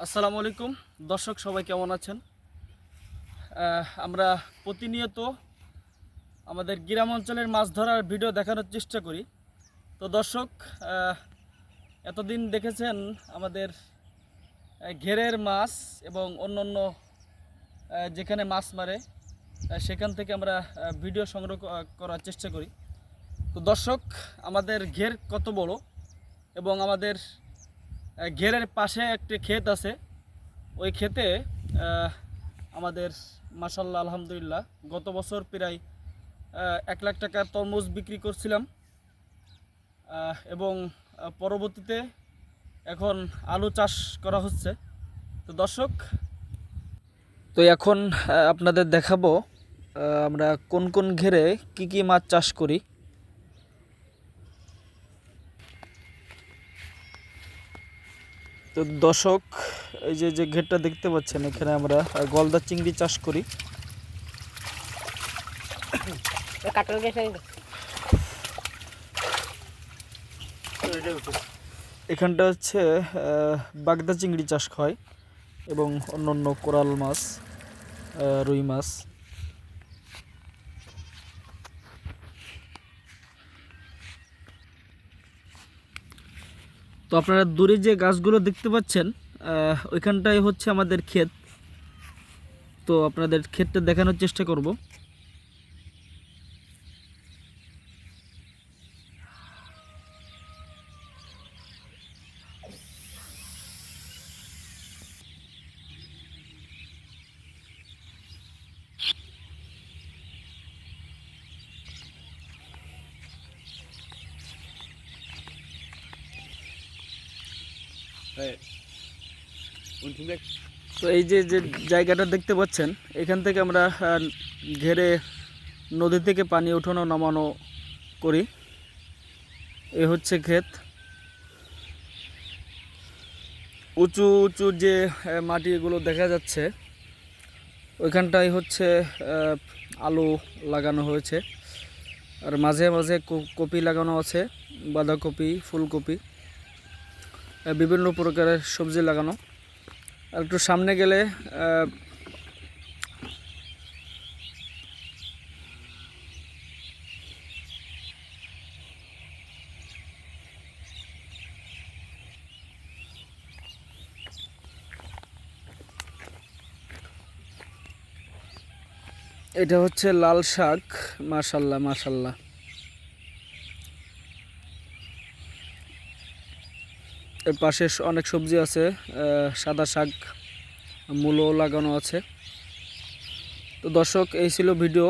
আসসালামু আলাইকুম দর্শক, সবাই কেমন আছেন? আমরা প্রতিনিয়ত আমাদের গ্রাম অঞ্চলের মাছ ধরার ভিডিও দেখানোর চেষ্টা করি। তো দর্শক, এতদিন দেখেছেন আমাদের ঘেরের মাছ এবং অন্যান্য যেখানে মাছ মারে সেখান থেকে আমরা ভিডিও সংগ্রহ করার চেষ্টা করি। তো দর্শক, আমাদের ঘের কত বড় এবং আমাদের ঘেরের পাশে একটি ক্ষেত আছে। ওই ক্ষেতে আমাদের মাশাল্লাহ আলহামদুলিল্লাহ গত বছর প্রায় 1 লাখ টাকার তরমুজ বিক্রি করছিলাম এবং পরবর্তীতে এখন আলু চাষ করা হচ্ছে। তো দর্শক, তো এখন আপনাদের দেখাবো আমরা কোন কোন ঘেরে কি কি মাছ চাষ করি। তো দর্শক, এই যে যে ঘেরটা দেখতে পাচ্ছেন, এখানে আমরা গলদা চিংড়ি চাষ করি। এখানটা হচ্ছে বাগদা চিংড়ি চাষ হয় এবং অন্যান্য কোরাল মাছ, রুই মাছ। তো আপনারা দূরে যে গাছগুলো দেখতে পাচ্ছেন ওইখানটাই হচ্ছে আমাদের ক্ষেত। তো আপনাদের ক্ষেতটা দেখানোর চেষ্টা করব। তো এই যে যে জায়গাটা দেখতে পাচ্ছেন, এখান থেকে আমরা ঘেরে নদী থেকে পানি ওঠানো নামানো করি। এ হচ্ছে ক্ষেত। উঁচু উঁচু যে মাটিগুলো দেখা যাচ্ছে, ওইখানটাই হচ্ছে আলু লাগানো হয়েছে। আর মাঝে মাঝে কপি লাগানো আছে, বাঁধাকপি, ফুলকপি, বিভিন্ন প্রকারের সবজি লাগানো। আর একটু সামনে গেলে এটা হচ্ছে লাল শাক। মাশাল্লাহ মাশাল্লাহ। এর পাশে অনেক সবজি আছে, সাদা শাক, মূলো লাগানো আছে। তো দর্শক, এই ছিল ভিডিও।